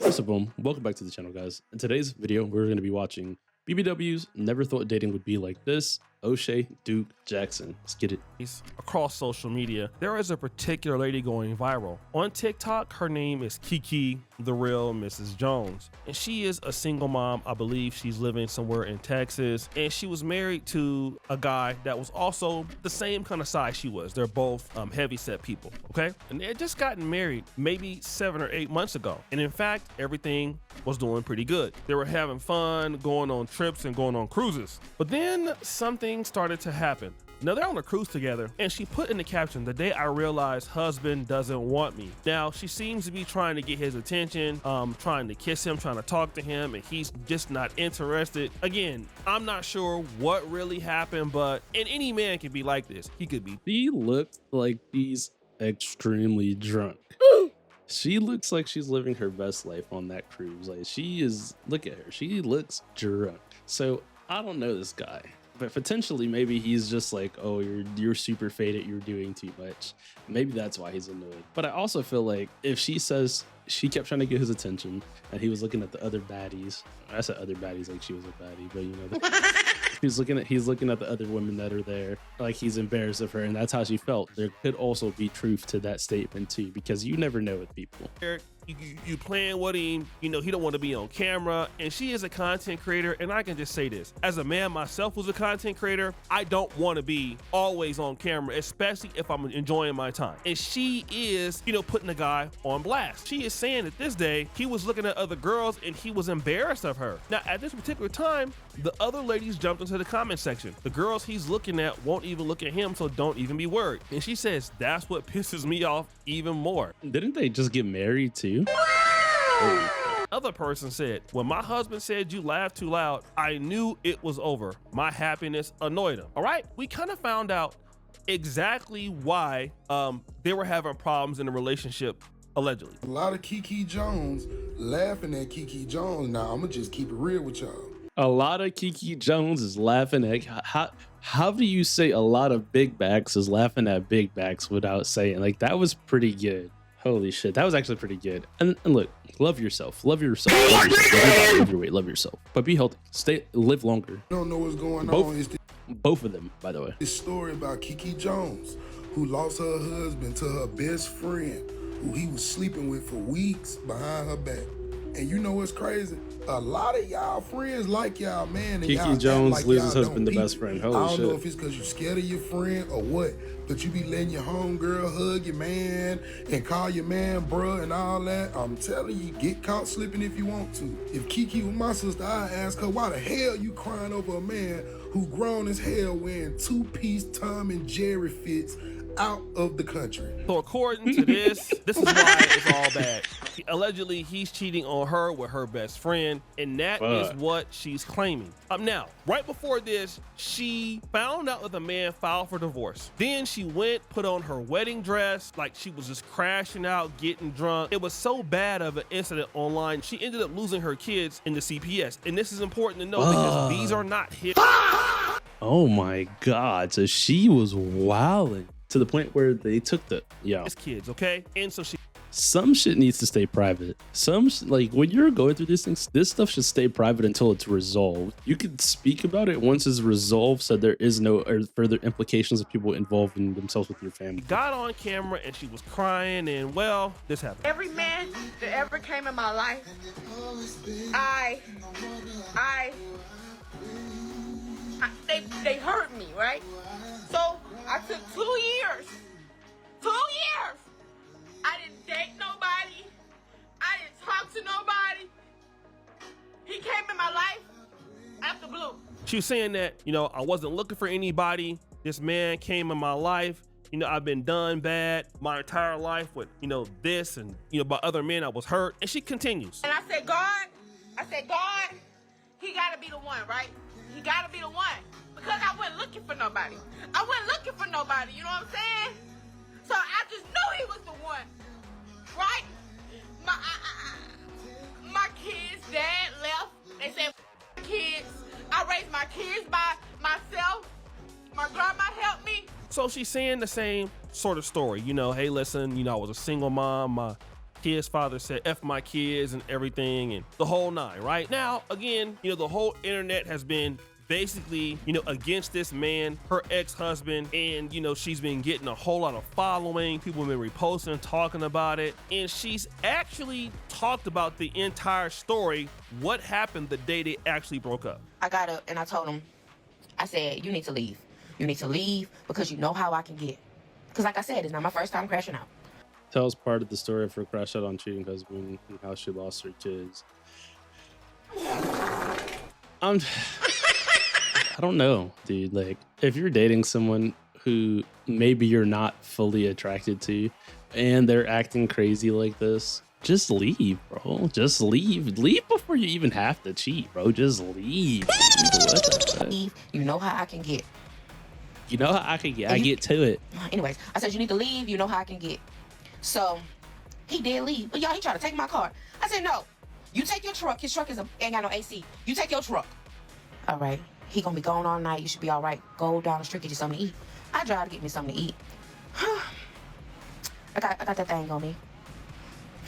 What's up, boom? Welcome back to the channel, guys. In today's video, we're going to be watching BBWs. Never thought dating would be like this. O'Shea, Duke, Jackson. Let's get it. Across social media, there is a particular lady going viral. On TikTok, her name is Kiki, the real Mrs. Jones. And she is a single mom. I believe she's living somewhere in Texas. And she was married to a guy that was also the same kind of size she was. They're both heavy set people, okay? And they had just gotten married maybe 7 or 8 months ago. And in fact, everything was doing pretty good. They were having fun, going on trips and going on cruises. But then something started to happen. Now they're on a cruise together, and she put in the caption, "The day I realized husband doesn't want me." Now she seems to be trying to get his attention, trying to kiss him, trying to talk to him, and he's just not interested. Again, I'm not sure what really happened, and any man can be like this. He could be. She looked like she's extremely drunk. She looks like she's living her best life on that cruise. Like she is, look at her. She looks drunk. So I don't know this guy. But potentially, maybe he's just like, oh, you're super faded, you're doing too much. Maybe that's why he's annoyed. But I also feel like if she says she kept trying to get his attention and he was looking at the other baddies. I said other baddies like she was a baddie, but you know, he's looking at the other women that are there, like he's embarrassed of her, and that's how she felt. There could also be truth to that statement too, because you never know with people. You playing with him, you know, he don't want to be on camera, and she is a content creator. And I can just say this, as a man myself who's a content creator, I don't want to be always on camera, especially if I'm enjoying my time. And she is, you know, putting the guy on blast. She is saying that this day he was looking at other girls and he was embarrassed of her. Now at this particular time, the other ladies jumped into the comment section. The girls he's looking at won't even look at him, so don't even be worried. And she says that's what pisses me off even more. Didn't they just get married too? Other person said, when my husband said you laughed too loud, I knew it was over. My happiness annoyed him. All right, we kind of found out exactly why they were having problems in the relationship, allegedly. A lot of Kiki Jones laughing at Kiki Jones. Now I'm gonna just keep it real with y'all. A lot of Kiki Jones is laughing at how do you say a lot of big backs is laughing at big backs without saying, like, that was pretty good. Holy shit, that was actually pretty good. And look, love yourself, love yourself, love your weight, love yourself, but be healthy, live longer. Don't know what's going on. It's both of them, by the way. This story about Kiki Jones, who lost her husband to her best friend, who he was sleeping with for weeks behind her back. And you know what's crazy? A lot of y'all friends like y'all, man. And Kiki Jones loses husband to best friend. Holy shit. I don't know if it's because you're scared of your friend or what, but you be letting your homegirl hug your man and call your man bruh and all that. I'm telling you, get caught slipping if you want to. If Kiki was my sister, I'd ask her, why the hell you crying over a man who grown as hell wearing two-piece Tom and Jerry fits out of the country? So according to this is why it's all bad. Allegedly, he's cheating on her with her best friend, and that is what she's claiming. Now, right before this, she found out that the man filed for divorce. Then she went, put on her wedding dress, like she was just crashing out, getting drunk. It was so bad of an incident online, she ended up losing her kids in the CPS. And this is important to know because these are not hit. Oh my God, so she was wilding to the point where they took the kids, okay? And so some shit needs to stay private. Like when you're going through these things, this stuff should stay private until it's resolved. You can speak about it once it's resolved, so there is no further implications of people involving themselves with your family. Got on camera and she was crying, and well, this happened. Every man that ever came in my life, they hurt me, right? So I took 2 years. 2 years. I didn't date nobody. I didn't talk to nobody. He came in my life out the blue. She was saying that, you know, I wasn't looking for anybody. This man came in my life. You know, I've been done bad my entire life with, you know, this and, you know, by other men I was hurt. And she continues. And I said, God, he gotta be the one, right? He gotta be the one. Because I wasn't looking for nobody. You know what I'm saying? So I just knew he was the one, right? My kids' dad left. They said, kids. I raised my kids by myself. My grandma helped me. So she's saying the same sort of story. You know, hey, listen, you know, I was a single mom. My kid's father said F my kids and everything and the whole nine, right? Now, again, the whole internet has been basically, against this man, her ex-husband, and, she's been getting a whole lot of following. People have been reposting, talking about it, and she's actually talked about the entire story, what happened the day they actually broke up. I got up and I told him, I said, you need to leave. You need to leave because you know how I can get. Because like I said, it's not my first time crashing out. Tells part of the story of her crash out on cheating husband and how she lost her kids. I don't know, dude. Like, if you're dating someone who maybe you're not fully attracted to and they're acting crazy like this, just leave, bro. Just leave. Leave before you even have to cheat, bro. Just leave. Leave. You know how I can get. You know how I can get. I get to it. Anyways, I said, you need to leave. You know how I can get. So he did leave. But y'all, he tried to take my car. I said, no. You take your truck. His truck ain't got no AC. You take your truck. All right. He gonna be gone all night. You should be all right. Go down the street, get you something to eat. I drive to get me something to eat. I got that thing on me.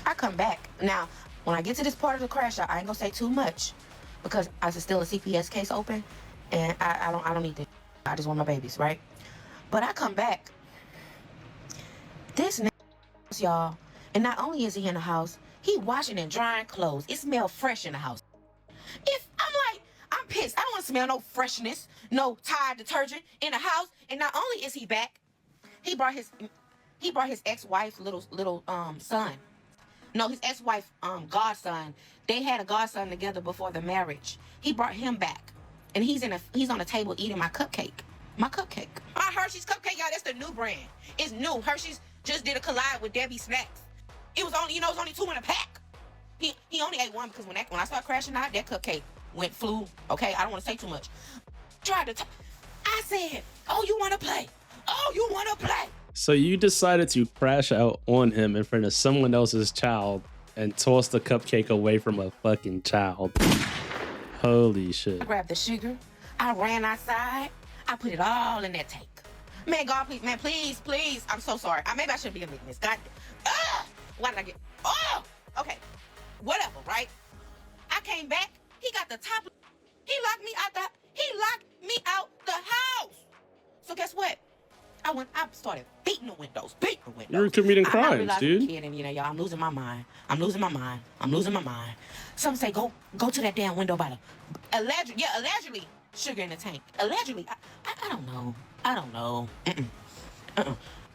I come back. Now, when I get to this part of the crash out, I ain't gonna say too much because I still a CPS case open, and I don't need this. I just want my babies, right? But I come back. This nigga, y'all, and not only is he in the house, he washing and drying clothes. It smells fresh in the house. If I'm like, I'm pissed. I don't want to smell no freshness, no Tide detergent in the house. And not only is he back, he brought his ex-wife's little son. No, his ex-wife godson. They had a godson together before the marriage. He brought him back, and he's on the table eating my cupcake. My cupcake. My Hershey's cupcake, y'all. That's the new brand. It's new. Hershey's just did a collab with Debbie Snacks. It was only, it was only 2 in a pack. He only ate one because when I started crashing out, that cupcake flew. Okay, I don't want to say too much. I said, oh, you want to play? Oh, you want to play? So you decided to crash out on him in front of someone else's child and toss the cupcake away from a fucking child. Holy shit. I grabbed the sugar. I ran outside. I put it all in that tank. Man, God, please, man, please, please. I'm so sorry. Maybe I shouldn't be admitting this. God, why did I get? Oh, okay. Whatever, right? I came back. He got the top. He locked me out the house. So guess what? I started beating the windows. You're committing crimes, dude. Kid, and y'all, I'm losing my mind. I'm losing my mind. Some say go to that damn window by the allegedly sugar in the tank. Allegedly, I don't know.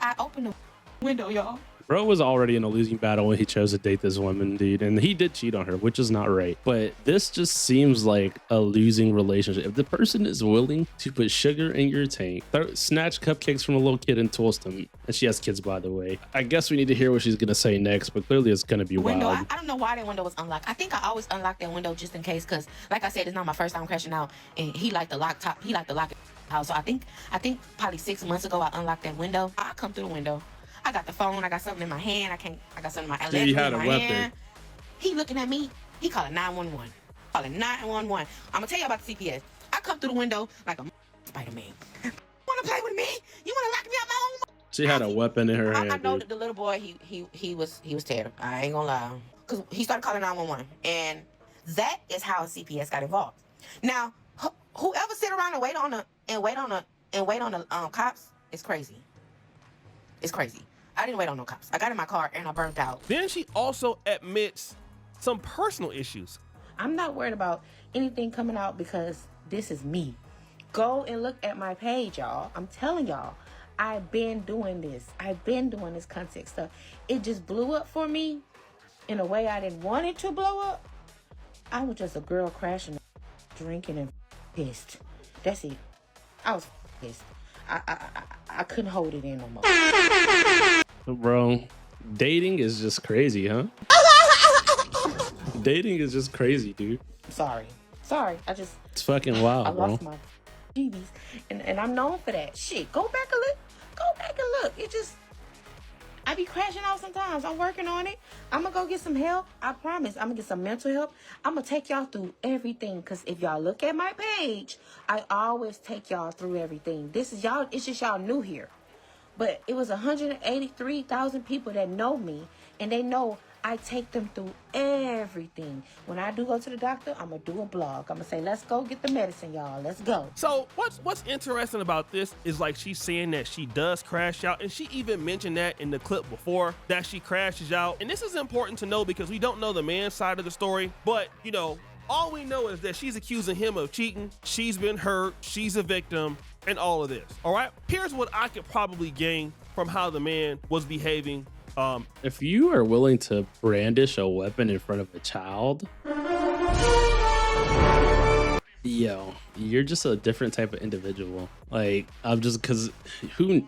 I opened the window, y'all. Bro was already in a losing battle when he chose to date this woman, dude. And he did cheat on her, which is not right. But this just seems like a losing relationship. If the person is willing to put sugar in your tank, snatch cupcakes from a little kid and toast them, and she has kids, by the way. I guess we need to hear what she's going to say next, but clearly it's going to be wild. I don't know why that window was unlocked. I think I always unlock that window just in case, because like I said, it's not my first time crashing out, and he liked the lock house. So I think probably 6 months ago I unlocked that window. I come through the window. I got the phone. I got something in my hand. I got something in my hand. You had a weapon. Hand. He looking at me. He calling 911. Calling 911. I'm gonna tell you about the CPS. I come through the window like a Spider-Man. Wanna play with me? You wanna lock me out my own? She had a weapon in her hand. I know that the little boy. He was terrible. I ain't gonna lie. Cause he started calling 911, and that is how CPS got involved. Now, whoever sit around and wait on the cops is crazy. It's crazy. I didn't wait on no cops. I got in my car and I burnt out. Then she also admits some personal issues. I'm not worried about anything coming out because this is me. Go and look at my page, y'all. I'm telling y'all, I've been doing this. I've been doing this content stuff. It just blew up for me in a way I didn't want it to blow up. I was just a girl crashing, drinking, and pissed. That's it. I was pissed. I couldn't hold it in no more. Bro, dating is just crazy, huh? Dating is just crazy, dude. Sorry. It's fucking wild, I bro. lost my GBs, and I'm known for that. Shit, go back and look. It just, I be crashing out sometimes. I'm working on it. I'm gonna go get some help. I promise. I'm gonna get some mental help. I'm gonna take y'all through everything. Because if y'all look at my page, I always take y'all through everything. This is y'all. It's just y'all new here. But it was 183,000 people that know me. And they know I take them through everything. When I do go to the doctor, I'm going to do a blog. I'm going to say, let's go get the medicine, y'all. Let's go. So what's interesting about this is like she's saying that she does crash out, and she even mentioned that in the clip before that she crashes out. And this is important to know because we don't know the man's side of the story, but you know, all we know is that she's accusing him of cheating. She's been hurt. She's a victim and all of this. All right. Here's what I could probably gain from how the man was behaving. If you are willing to brandish a weapon in front of a child, yo, you're just a different type of individual. Like, I'm just, because who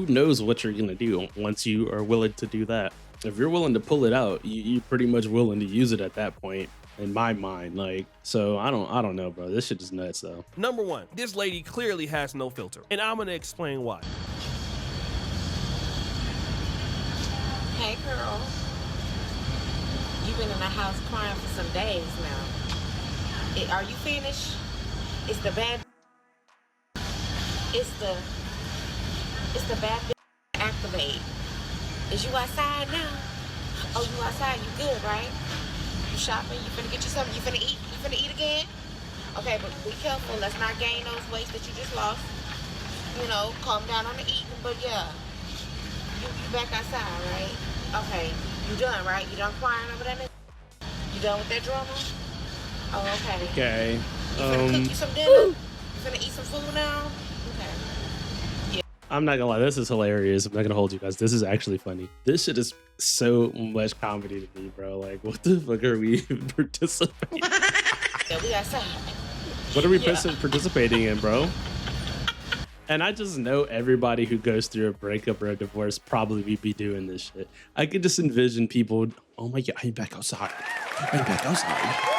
knows what you're gonna do once you are willing to do that. If you're willing to pull it out, you're pretty much willing to use it at that point, in my mind. Like, so I don't know, bro. This shit is nuts, though. Number one, this lady clearly has no filter, and I'm gonna explain why. Hey, girl. You've been in the house crying for some days now. Are you finished? It's the bad. It's the bad activate. Is you outside now? Oh, you outside? You good, right? You shopping? You finna get you something? You finna eat? You finna eat again? Okay, but be careful. Let's not gain those weights that you just lost. You know, calm down on the eating. But yeah, you back outside, right? Okay, you done, right? You done crying over that? You done with that drama? Oh, okay. Okay. You finna cook you some dinner? You finna eat some food now? Okay. I'm not gonna lie, this is hilarious. I'm not gonna hold you guys. This is actually funny. This shit is so much comedy to me, bro. Like, what the fuck are we participating? Yeah, we outside. What are we participating in, bro? And I just know everybody who goes through a breakup or a divorce probably be doing this shit. I could just envision people, oh my God, I'm back outside. I'm back outside.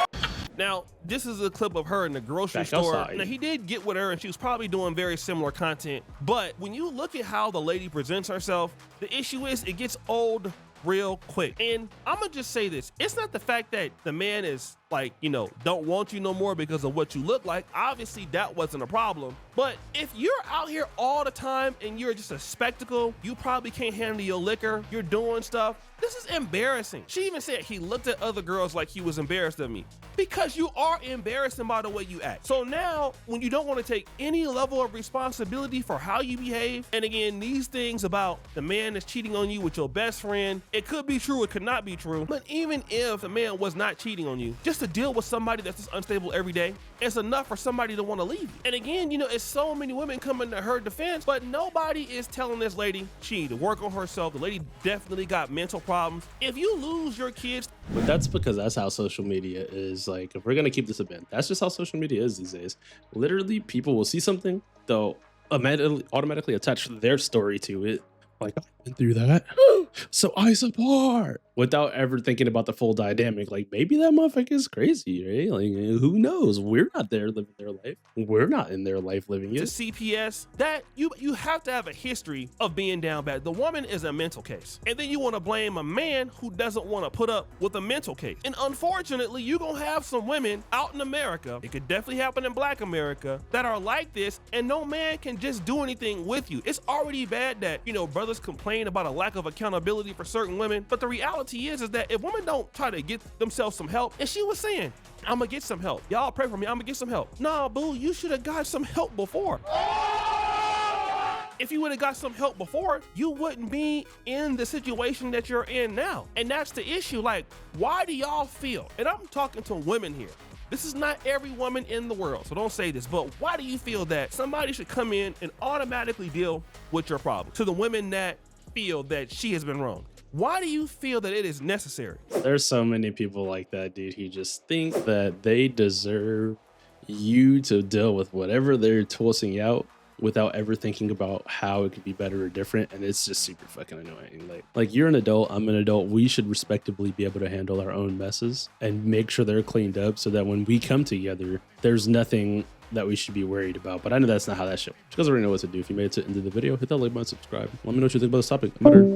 Now, this is a clip of her in the grocery Back store. outside. Now, he did get with her, and she was probably doing very similar content. But when you look at how the lady presents herself, the issue is it gets old real quick. And I'm gonna just say this. It's not the fact that the man is like, you know, don't want you no more because of what you look like. Obviously, that wasn't a problem. But if you're out here all the time and you're just a spectacle, you probably can't handle your liquor, you're doing stuff. This is embarrassing. She even said he looked at other girls like he was embarrassed of me. Because you are embarrassing by the way you act. So now, when you don't want to take any level of responsibility for how you behave, and again, these things about the man that's cheating on you with your best friend, it could be true, it could not be true. But even if the man was not cheating on you, just to deal with somebody that's just unstable every day, it's enough for somebody to want to leave you. And again, you know, it's so many women coming to her defense, but nobody is telling this lady she need to work on herself. The lady definitely got mental problems. If you lose your kids, But that's because that's how social media is. Like, if we're gonna keep this a bit, that's just how social media is these days. Literally, people will see something, they'll automatically attach their story to it. Like, I've been through that, so I support, without ever thinking about the full dynamic. Like, maybe that motherfucker is crazy, right? Like, who knows? We're not there living their life. We're not in their life living to it. CPS, that you have to have a history of being down bad. The woman is a mental case. And then you want to blame a man who doesn't want to put up with a mental case. And unfortunately, you're going to have some women out in America, it could definitely happen in Black America, that are like this, and no man can just do anything with you. It's already bad that, you know, brothers complain about a lack of accountability for certain women. But the reality is that if women don't try to get themselves some help, and she was saying, I'm gonna get some help. Y'all pray for me, I'm gonna get some help. Nah, boo, you should have got some help before. If you would have got some help before, you wouldn't be in the situation that you're in now. And that's the issue. Like, why do y'all feel, and I'm talking to women here, this is not every woman in the world, so don't say this, but why do you feel that somebody should come in and automatically deal with your problem? To the women that feel that she has been wrong, why do you feel that it is necessary? There's so many people like that, dude, who just think that they deserve you to deal with whatever they're tossing out without ever thinking about how it could be better or different. And it's just super fucking annoying. Like, you're an adult, I'm an adult. We should respectably be able to handle our own messes and make sure they're cleaned up so that when we come together, there's nothing that we should be worried about. But I know that's not how that shit works. You guys already know what to do. If you made it to the end of the video, hit that like button, subscribe. Let me know what you think about this topic. I'm out here.